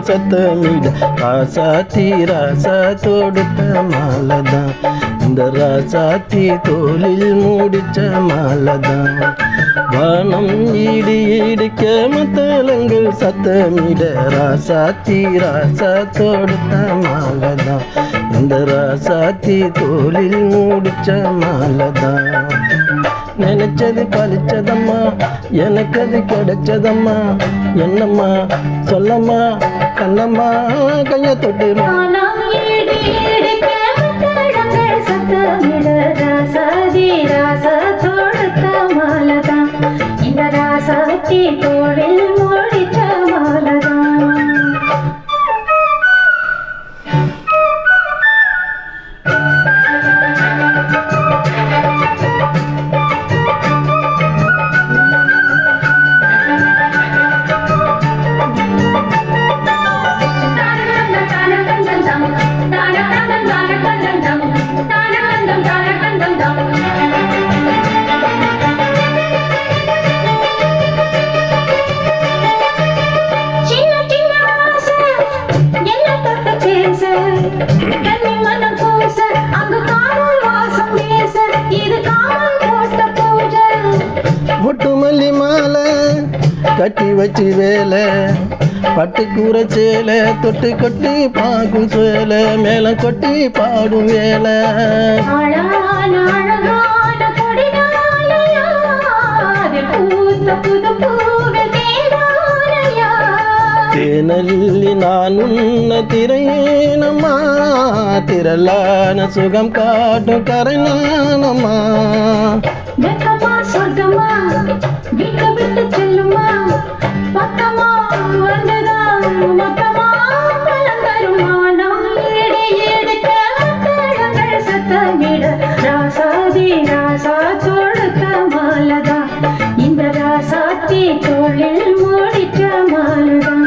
சத்தமிட ராசாத்தி ராசா தொடுத்த மாலதான் இந்த ராசாத்தி தோளில் மூடிச்ச மாலதான் வானம் ஈடு ஈடுக்க மத்தளங்கள் சத்தமிட ராசாத்தி ராசா தொடுத்த மாலதான் இந்த ராசாத்தி தோளில் மூடிச்ச மாலதான் நினைச்சது பழிச்சதம்மா எனக்கு அது கிடைச்சதம்மா என்னம்மா சொல்லம்மா கண்ணம்மா கைய தொட்டு இந்த ராசாத்தி தோளில் மூடிச்ச மாலதான் முட்டு மல்லி மாலை கட்டி வச்சு வேலை பட்டு கூரை சேலை தொட்டு கொட்டி பாக்கும் சேலை மேல கொட்டி பாடும் வேலை தேனல்லி நான் உன்ன திரையேனம்மா திரளான சுகம் காட்டும் கரைநானம்மா சொர்க்கமா வீட்டை விட்டு செல்லுமா பக்கமா வந்துதான் மொத்தமா தருமானம் ஈடு ஈடுக்க மத்தளங்கள் சத்தமிட ராசாதி ராசா தொடுத்த மாலதா இந்த ராசாத்தி தோளில் மூடிச்ச மாலதான்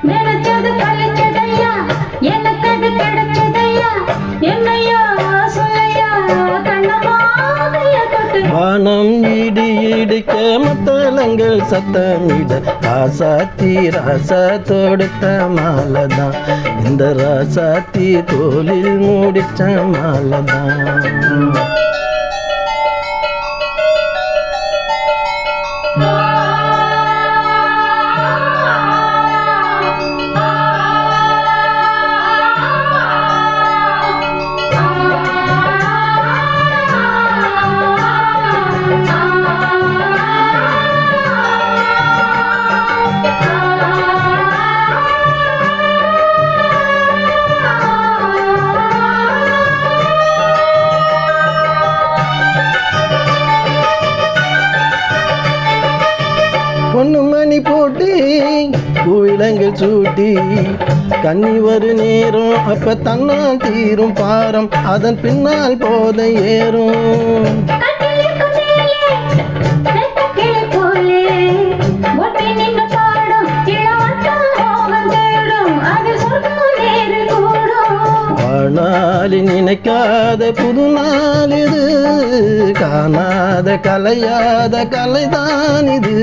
நினைச்சது கழிச்சதையா எனக்கு அது கிடைச்சதையா என்னையா சொல்லையா கண்ணமா வானம் ஈடு ஈடுக்க மத்தளங்கள் சத்தமிட ராசாத்தி ராசா தொடுத்த மாலதான் இந்த ராசாத்தி தோளில் மூடிச்ச மாலதான் பொண்ணு மணி போட்டு கோயிலங்கள் சூட்டி கண்ணி வரு நேரம் அப்ப தன்னால் தீரும் பாரம் அதன் பின்னால் போதை ஏறும் நாளி நினைக்காத புது நாள் இது காணாத கலையாத கலைதான் இது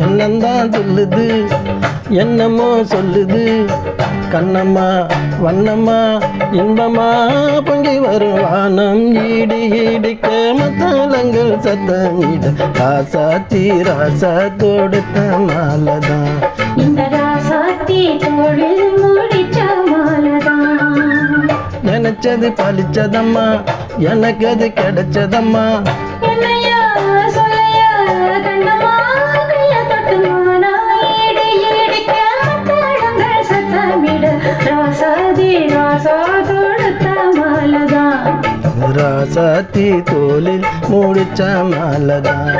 என்னந்தான் சொல்லுது என்னமோ சொல்லுது கண்ணம்மா வண்ணம்மா இன்பமா பொங்கி வரும் வானம் ஈடு ஈடுக்க மத்தளங்கள் சத்தமிட ராசாத்தி ராசா தொடுத்த மாலதான் இந்த ராசாத்தி தோளில் மூடிச்ச மாலதான் நினைச்சது பழிச்சதம்மா எனக்கு அது கிடைச்சதம்மா என்னையா சொல்லையா கண்ணம்மா கைய தொட்டுமானா ஈடு ஈடுக்க மத்தளங்கள் சத்தமிட ராசாதி ராசா தொடுத்த மாலதான் ராசாத்தி தோளில் மூடிச்ச மாலதான்